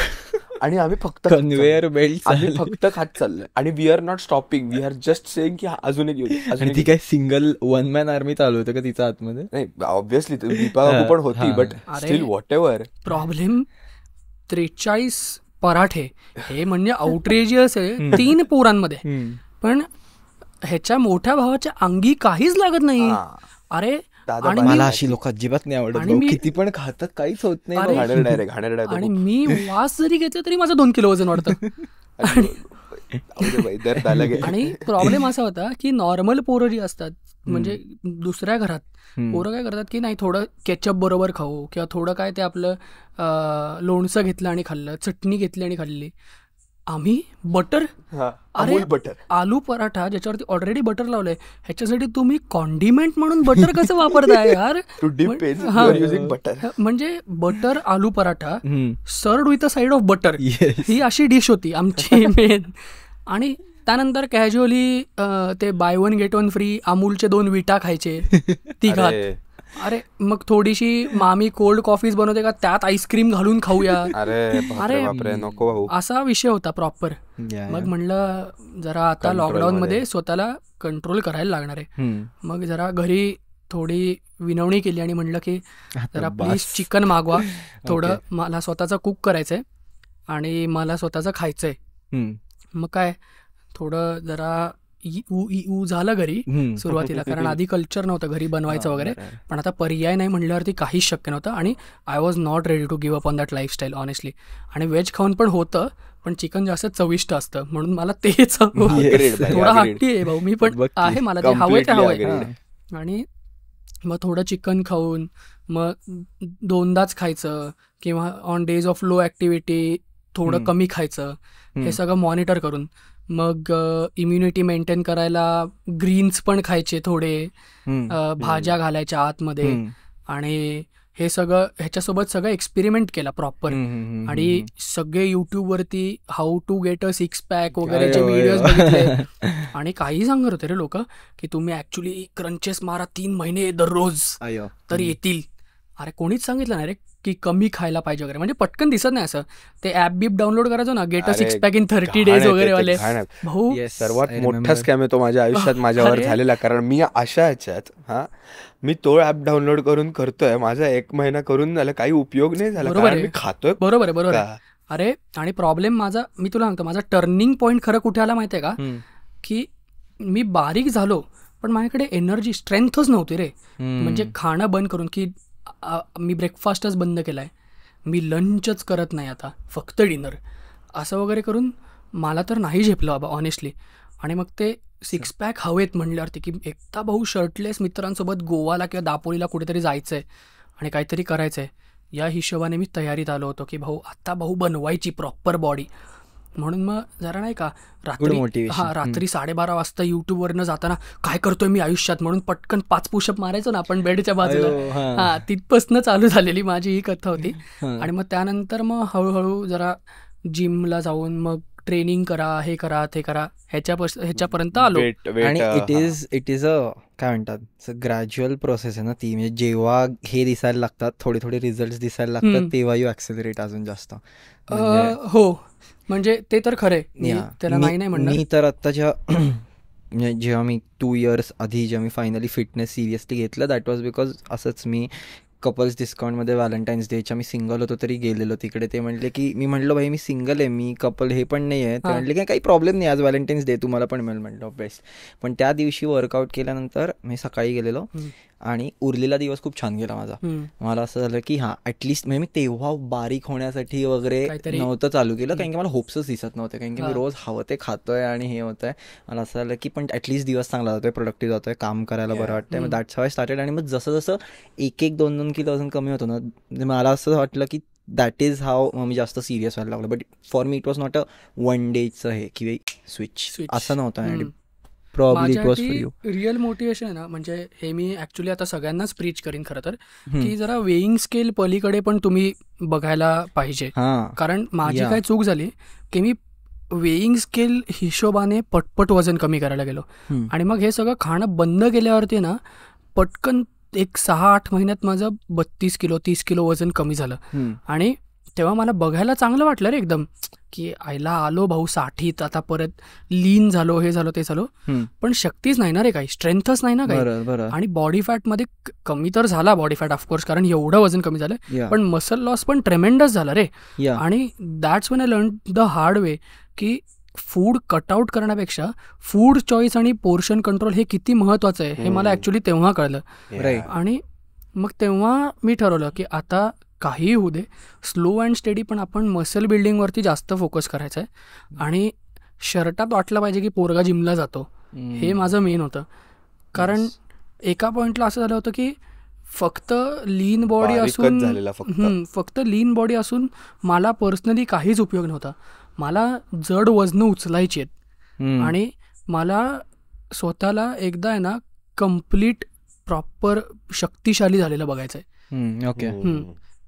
आणि आम्ही फक्त कन्व्हेअर बेल्ट फक्त खात चाललोय आणि we are not stopping, we are just saying की अजून एक येऊ. आणि ती काय सिंगल 1 मॅन आर्मी चालू होतं का तिच्या आतमध्ये? नाही, ऑब्व्हियसली दीपा काकू पण होती, but still what ever. Problem 43 पराठे हे म्हणजे आउटरेजियस आहे 3 पोरांमध्ये. पण ह्याच्या मोठ्या भावाच्या अंगी काहीच लागत नाही. अरे मला अशी लोक अजिबात नाही आवडत, किती पण खातात काहीच होत नाही. आणि मी वास जरी घेतला तरी माझं 2 किलो वजन वाढतं. जाऊ दे बाई, दर्द अलग आहे. आणि प्रॉब्लेम असा होता की नॉर्मल पोरं जी असतात म्हणजे दुसऱ्या घरात पोरं काय करतात की नाही थोडं केचप बरोबर खाऊ किंवा थोडं काय ते आपलं लोणचं घेतलं आणि खाल्लं, चटणी घेतली आणि खाल्ली. आम्ही बटर, हा, अरे अमूल बटर. आलू पराठा ज्याच्यावरती ऑलरेडी बटर लावलंय ह्याच्यासाठी तुम्ही कॉन्डिमेंट म्हणून बटर कसं वापरताय यार. टू डिप इन हा. You are using butter. म्हणजे butter aloo paratha served with a side of butter, ही अशी डिश होती आमची मेन. आणि त्यानंतर कॅज्युअली ते buy one get one free अमूलचे 2 विटा खायचे तिघात. अरे मग थोडीशी मामी कोल्ड कॉफीज बनवते का त्यात आईस्क्रीम घालून खाऊया. अरे बापरे नको भाऊ. असा विषय होता प्रॉपर. मग म्हणलं जरा आता लॉकडाऊन मध्ये स्वतःला कंट्रोल करायला लागणार आहे. मग जरा घरी थोडी विनवणी केली आणि म्हणलं की जरा प्लीज चिकन मागवा, थोडं मला स्वतःचं कुक करायचंय आणि मला स्वतःचं खायचंय. मग काय थोडं जरा ऊ झालं घरी सुरुवातीला, कारण आधी कल्चर नव्हतं घरी बनवायचं वगैरे. पण आता पर्याय नाही म्हणल्यावरती काहीच शक्य नव्हतं आणि I was not ready to give up on that lifestyle honestly. आणि व्हेज खाऊन पण होतं, पण चिकन जास्त चविष्ट असतं म्हणून मला तेच थोडा हट्टी आहे भाऊ मी, पण आहे मला ते हवंय ते हवंय. आणि मग थोडं चिकन खाऊन मग 2दाच खायचं किंवा on days of low activity थोडं कमी खायचं, हे सगळं मॉनिटर करून. मग इम्युनिटी मेंटेन करायला ग्रीन्स पण खायचे थोडे, भाज्या घालायच्या आतमध्ये. आणि हे सगळं ह्याच्यासोबत सगळं एक्सपेरिमेंट केला प्रॉपर. आणि सगळे युट्यूबवरती how to get a 6 pack वगैरेचे व्हिडिओज बघितले. आणि काही सांगत होते रे लोक की तुम्ही ऍक्च्युली क्रंचेस मारा 3 महिने दररोज तर येतील. अरे कोणीच सांगितलं नाही रे की कमी खायला पाहिजे वगैरे. म्हणजे पटकन दिसत नाही असं. ते ऍप बीप डाउनलोड करायचो ना, gate a 6 pack in 30 days वगैरे वाले. भाऊ सर्वात मोठा स्कॅम आहे तो माझ्या आयुष्यात माझ्यावर झालेला. कारण मी अशा ह्याच्यात मी तो ऍप डाउनलोड करून करतोय, माझा 1 महिना करून झाला, काही उपयोग नाही झाला, कारण मी खातोय. बरोबर आहे. अरे आणि प्रॉब्लेम माझा, मी तुला सांगतो माझा टर्निंग पॉईंट खरं कुठे आला माहितीये का, की मी बारीक झालो पण माझ्याकडे एनर्जी स्ट्रेंथच नव्हती रे. म्हणजे खाणं बंद करून की मी ब्रेकफास्टच बंद केलाय, मी लंचच करत नाही आता, फक्त डिनर असं वगैरे करून मला तर नाही झेपलं बाबा ऑनेस्टली. आणि मग ते 6 पॅक हवेत म्हणल्यावरती की एकदा भाऊ शर्टलेस मित्रांसोबत गोवाला किंवा दापोलीला कुठेतरी जायचंय आणि काहीतरी करायचंय, या हिशोबाने मी तयारीत आलो होतो की भाऊ आता बनवायची प्रॉपर बॉडी. म्हणून मग जरा नाही का रात्री 12:30 वाजता युट्यूबवरनं जाताना काय करतोय मी आयुष्यात म्हणून पटकन 5 पुशअप मारायचो ना आपण बेडच्या बाजूला. तिथपासून चालू झालेली माझी ही कथा होती. आणि मग त्यानंतर मग हळूहळू जरा जिमला जाऊन मग ट्रेनिंग करा, हे करा ते करा, ह्याच्यापर्यंत आलो. आणि इट इज अ काय म्हणतात ग्रॅज्युअल प्रोसेस आहे ना ती. म्हणजे जेव्हा हे दिसायला लागतात, थोडे रिझल्ट दिसायला लागतात, तेव्हा यू ऍक्सेलरेट अजून जास्त. हो म्हणजे ते तर खरंय, त्याला नाही म्हणणार. मी तर आता जेव्हा मी 2 years आधी जेव्हा मी फायनली फिटनेस सिरियसली घेतलं, दॅट वॉज बिकॉज असंच मी कपल्स डिस्काउंटमध्ये व्हॅलेंटाईन्स डेच्या मी सिंगल होतो तरी गेलेलो तिकडे. ते म्हटले की, मी म्हटलं भाई मी सिंगल आहे, मी कपल हे पण नाही आहे. ते म्हटले की काही प्रॉब्लेम नाही, आज व्हॅलेंटाईन्स डे तुम्हाला पण मिळेल. म्हटलं बेस्ट. पण त्या दिवशी वर्कआउट केल्यानंतर मी सकाळी गेलेलो आणि उरलेला दिवस खूप छान गेला माझा. मला असं झालं की ॲटलिस्ट म्हणजे मी तेव्हा बारीक होण्यासाठी वगैरे नव्हतं चालू केलं, कारण की मला होप्सच दिसत नव्हते, कारण की मी रोज हवं ते खातोय आणि हे होतंय. मला असं झालं की पण ॲटलिस्ट दिवस चांगला जातोय, प्रोडक्टिव्ह जातोय, काम करायला बरं वाटतंय. मग दॅट्स हाऊ आय स्टार्टेड. आणि मग जसं 1-2 किलो अजून कमी होतो ना, मला असं वाटलं की दॅट इज हाव मी जास्त सिरियस व्हायला लागलो. But for me it was not a 1 डेचं हे की स्विच असं नव्हतं. रिअल मोटिवेशन आहे ना, म्हणजे हे मी ऍक्च्युली आता सगळ्यांनाच प्रीच करीन खरं तर, की जरा वेईंग स्केल पलीकडे पण तुम्ही बघायला पाहिजे. कारण माझी काय चूक झाली की मी वेईंग स्केल हिशोबाने पटपट वजन कमी करायला गेलो. आणि मग हे सगळं खाणं बंद केल्यावरती ना पटकन 6-8 महिन्यात माझं 32 किलो 30 किलो वजन कमी झालं. आणि तेव्हा मला बघायला चांगलं वाटलं रे एकदम, की आईला आलो भाऊ 60त, आता परत लीन झालो, हे झालो ते झालो. पण शक्तीच नाही ना रे, काही स्ट्रेंथच नाही ना काही. आणि बॉडी फॅट मध्ये कमी तर झाला बॉडी फॅट ऑफकोर्स, कारण एवढं वजन कमी झालं, पण मसल लॉस पण ट्रेमेंडस झाला रे. आणि that's when I learn the hard way की फूड कटआउट करण्यापेक्षा फूड चॉईस आणि पोर्शन कंट्रोल हे किती महत्वाचं आहे हे मला ऍक्च्युली तेव्हा कळलं. आणि मग तेव्हा मी ठरवलं की आता काही होऊ दे, स्लो अँड स्टेडी पण आपण मसल बिल्डिंगवरती जास्त फोकस करायचा आहे. आणि शर्टात वाटलं पाहिजे की पोरगा जिमला जातो. हे माझं मेन होतं. कारण एका पॉइंटला असं झालं होतं की फक्त लीन बॉडी असून फक्त लीन बॉडी असून मला पर्सनली काहीच उपयोग नव्हता. मला जड वजनं उचलायची आहेत आणि मला स्वतःला एकदा आहे ना कम्प्लीट प्रॉपर शक्तिशाली झालेलं बघायचं आहे. ओके.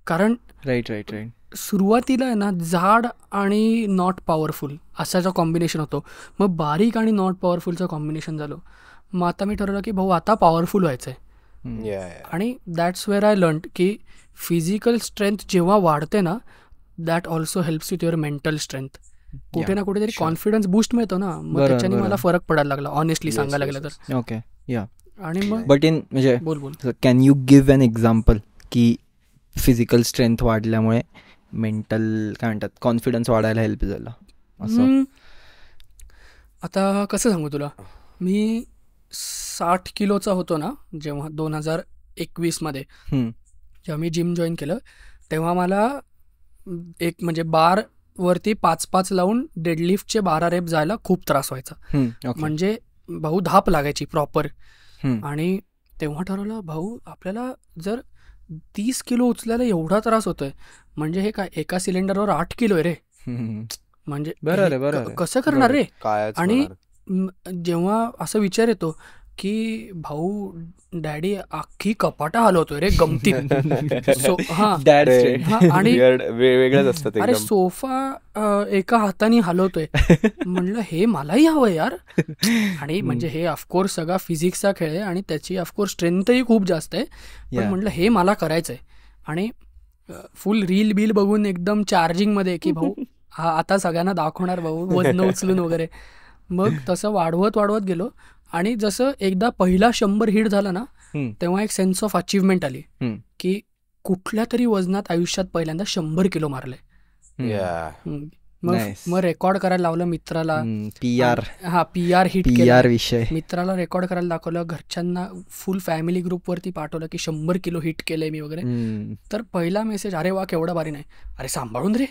कारण राईट सुरुवातीला आहे ना जाड आणि नॉट पॉवरफुल असाचा कॉम्बिनेशन होतो. मग बारीक आणि नॉट पॉवरफुलचं कॉम्बिनेशन झालं. मग आता मी ठरवलं की भाऊ आता पॉवरफुल व्हायचं आहे. आणि दॅट्स वेअर आय लर्न की फिजिकल स्ट्रेंथ जेव्हा वाढते ना that also helps with your mental strength. कुठे ना कुठेतरी कॉन्फिडन्स बूस्ट मिळतो ना. मग त्याच्याने मला फरक पडायला लागला ऑनेस्टली सांगायला गेलं तर. ओके या. आणि मग बट इन म्हणजे बोल can you give an example की फिजिकल स्ट्रेंथ वाढल्यामुळे मेंटल काय म्हणतात कॉन्फिडन्स वाढायला हेल्प झाला असं? आता कसं सांगू तुला, मी 60 किलोचा होतो ना जेव्हा 2021 मध्ये जेव्हा मी जिम जॉईन केलं तेव्हा मला एक म्हणजे बार वरती 5-5 लावून डेडलिफ्टचे 12 रेप जायला खूप त्रास व्हायचा. म्हणजे भाऊ धाप लागायची प्रॉपर. आणि तेव्हा ठरवलं भाऊ आपल्याला जर 30 किलो उचलायला एवढा त्रास होतोय म्हणजे हे काय एका सिलेंडरवर 8 किलो आहे रे. म्हणजे कसं करणार रे. आणि जेव्हा असं विचार येतो की भाऊ डॅडी अख्खी कपाटा हलवतोय रे गमतीत. आणि वेगळंच असतं अरे सोफा एका हाताने हलवतोय. म्हणलं हे मलाही हवं यार. आणि म्हणजे हे ऑफकोर्स सगळा फिजिक्सचा खेळ आहे आणि त्याची ऑफकोर्स स्ट्रेंथही खूप जास्त आहे. पण म्हणलं हे मला करायचंय. आणि फुल रील बिल बघून एकदम चार्जिंग मध्ये की भाऊ हा आता सगळ्यांना दाखवणार भाऊ वजन उचलून वगैरे. मग तसं वाढवत गेलो. आणि जसं एकदा पहिला 100 हिट झाला ना तेव्हा एक सेन्स ऑफ अचिव्हमेंट आली की कुठल्या तरी वजनात आयुष्यात पहिल्यांदा 100 किलो मारले. मग रेकॉर्ड करायला लावलं मित्राला. PR हिट केलं. मित्राला रेकॉर्ड करायला दाखवलं. घरच्यांना फुल फॅमिली ग्रुप वरती पाठवलं की 100 किलो हिट केलंय मी वगैरे. तर पहिला मेसेज अरे वा केवढा भारी. नाही अरे सांभाळून रे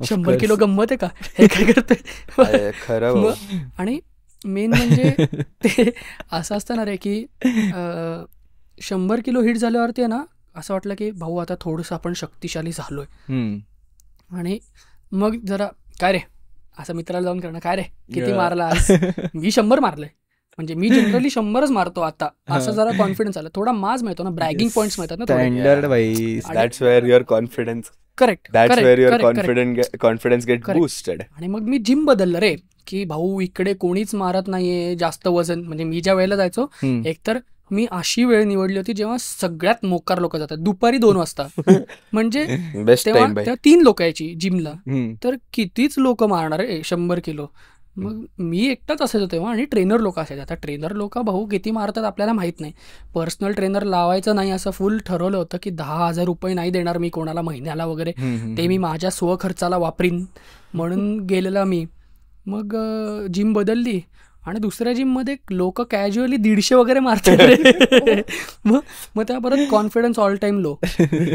100 किलो गंमत आहे का हे काय करतोय खरं. आणि मेन म्हणजे ते असं असतं ना रे की 100 किलो हिट झाल्यावरती आहे ना असं वाटलं की भाऊ आता थोडंसं आपण शक्तिशाली झालोय. आणि मग जरा काय रे असं मित्राला जाऊन करणं काय रे किती मारला आज. मी 100 मारलंय. म्हणजे मी जनरली 100च मारतो आता. असं जरा कॉन्फिडन्स आला. थोडा माज मिळतो ना. ब्रॅगिंग पॉइंट्स मिळतात ना. स्टँडर्ड बाई. That's where your confidence. Correct. Confidence get boosted. आणि मग मी जिम बदललं रे की भाऊ इकडे कोणीच मारत नाहीये जास्त वजन. म्हणजे मी ज्या वेळेला जायचो एकतर मी अशी वेळ निवडली होती जेव्हा सगळ्यात मोकार लोक जातात दुपारी 2 वाजता. म्हणजे तेव्हा 3 लोक यायची जिमला. तर कितीच लोक मारणार आहे 100 किलो. मग मी एकटाच असायचो तेव्हा. आणि ट्रेनर लोक असायचे. आता ट्रेनर लोक भाऊ किती मारतात आपल्याला माहित नाही. पर्सनल ट्रेनर लावायचं नाही असं फुल ठरवलं होतं की 10,000 रुपये नाही देणार मी कोणाला महिन्याला वगैरे. ते मी माझ्या स्वखर्चाला वापरीन म्हणून गेलेला मी. मग जिम बदलली आणि दुसऱ्या जिममध्ये लोक कॅज्युअली 150 वगैरे मारतात. मग त्या परत कॉन्फिडन्स ऑल टाइम लो.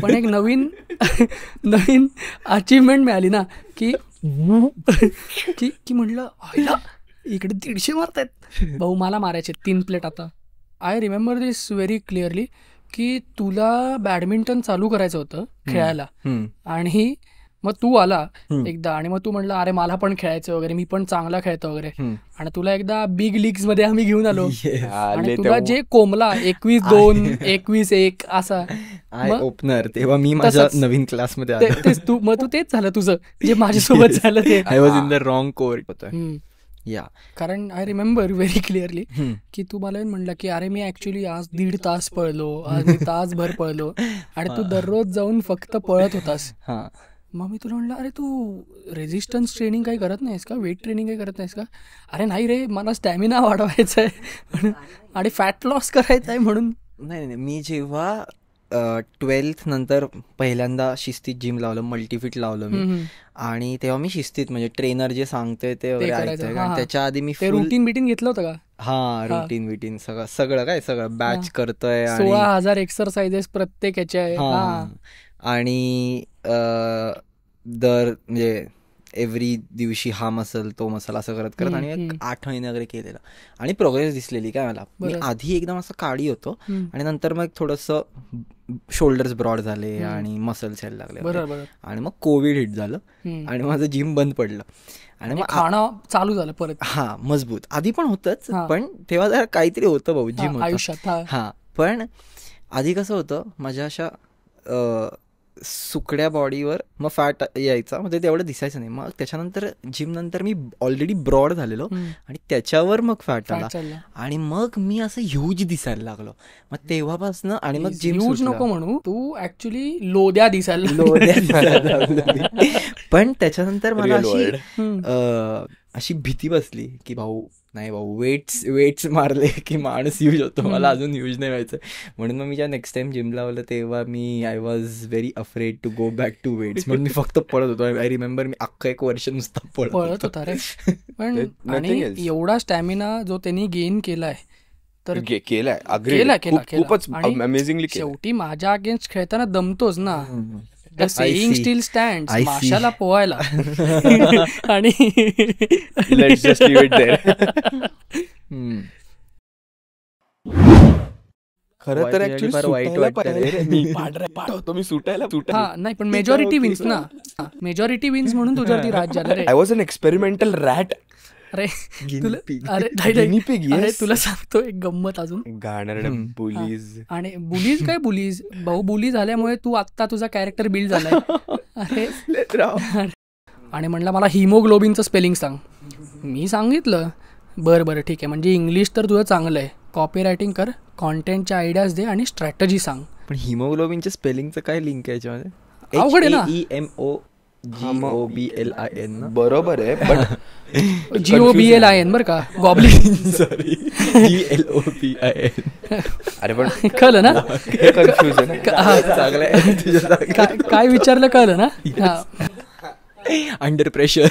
पण एक नवीन अचिव्हमेंट मिळाली ना की म्हटलं इकडे 150 मारतायत भाऊ. मला मारायचे 3 प्लेट. आता I remember this very clearly की तुला बॅडमिंटन चालू करायचं होतं खेळायला. आणि मग तू आला एकदा आणि मग तू म्हणला अरे मला पण खेळायचं वगैरे. मी पण चांगला खेळतो वगैरे. आणि तुला एकदा बिग लीग्स मध्ये आम्ही घेऊन आलो. आणि तुला जे कोमला 21-2 21-1 असा ओपनर. तेव्हा मी माझ्या नवीन क्लासमध्ये मग तू तेच झालं तुझं जे माझ्यासोबत झालं ते. I was in the wrong court. कारण आय रिमेंबर व्हेरी क्लिअरली की तू मला म्हणला की अरे मी ऍक्च्युली आज 1.5 तास पळलो. आज मी तासभर पळलो. आणि तू दररोज जाऊन फक्त पळत होतास. मग मी तुला म्हणलं अरे तू रेझिस्टन्स ट्रेनिंग काही करत नाहीस का. वेट ट्रेनिंग काही करत नाहीस का. अरे नाही रे मला स्टॅमिना वाढवायचा आहे आणि फॅट लॉस करायचा आहे म्हणून. नाही मी जेव्हा 12th नंतर पहिल्यांदा शिस्तीत जिम लावलं. मल्टीफिट लावलं मी. आणि तेव्हा मी शिस्तीत म्हणजे ट्रेनर जे सांगतोय ते वगैरे ऐकतोय. त्याच्या आधी मी रुटीन बिटीन घेतलं होतं का. रुटीन बिटीन सगळं बॅच करतोय. 16,000 एक्सरसाइजेस प्रत्येक याच्या. आणि म्हणजे एव्हरी दिवशी हा मसल तो मसल असं करत करत आणि एक 8 महिने वगैरे केलेलं आणि प्रोग्रेस दिसलेली काय मला. मी आधी एकदम असं काळी होतो आणि नंतर मग थोडंसं शोल्डर्स ब्रॉड झाले आणि मसल्स यायला लागले आणि मग कोविड हिट झालं आणि माझं जिम बंद पडलं आणि मग खाणं चालू झालं परत. हा मजबूत आधी पण होतंच, पण तेव्हा जरा काहीतरी होतं भाऊ जिम आयुष्यात. हा पण आधी कसं होतं माझ्या अशा सुकड्या बॉडीवर मग फॅट यायचा, म्हणजे तेवढं दिसायचं नाही. मग त्याच्यानंतर जिम नंतर मी ऑलरेडी ब्रॉड झालेलो आणि त्याच्यावर मग फॅट आला आणि मग मी असं ह्यूज दिसायला लागलो. मग तेव्हापासून आणि मग जिम ह्यूज नको म्हणू, तू ऍक्च्युली लोद्या दिसायला पण त्याच्यानंतर मला अशी भीती बसली की भाऊ वेट्स मारले की माणूस यूज होतो, मला अजून यूज नाही व्हायचं. म्हणून मग मी जेव्हा नेक्स्ट टाइम जिम लावलं तेव्हा I was very afraid to go back to weights, म्हणून मी फक्त पळत होतो. आय रिमेंबर मी अख्खा 1 वर्ष नुसता पळत होता रे. पण आणि एवढा स्टॅमिना जो त्यांनी गेन केलाय तर खूपच अमेझिंगली. शेवटी माझ्या अगेन्स्ट खेळताना दमतोच ना, सेइंग स्टील स्टँड माशाला पोहायला आणि खरं तर मी सुटायला नाही, पण मेजॉरिटी विन्स ना, मेजॉरिटी विन्स म्हणून तुझ्यावरती राज झालं रे. I was an experimental rat. अरे तुला सांगतो एक गंमत अजून. बुलीज आणि बुलीज काय बुलीज भाऊ, बुली झाल्यामुळे तू आत्ता तुझा कॅरेक्टर बिल्ड झालाय. अरे आणि म्हणला मला हिमोग्लोबिनचं स्पेलिंग सांग. मी सांगितलं बरं ठीक आहे, म्हणजे इंग्लिश तर तुझं चांगलं आहे, कॉपी रायटिंग कर, कॉन्टेंटच्या आयडियाज दे आणि स्ट्रॅटेजी सांग. पण हिमोग्लोबिनच्या स्पेलिंगचं काय लिंक आहे याच्यामध्ये? अवघड आहे ना. GOBLIN बरोबर आहे, बट GOBLIN बरं का, गॉब्लिन. Sorry GLOBIN. अरे पण कळलं ना, कन्फ्युज आहे काय विचारलं कळलं ना. Under pressure.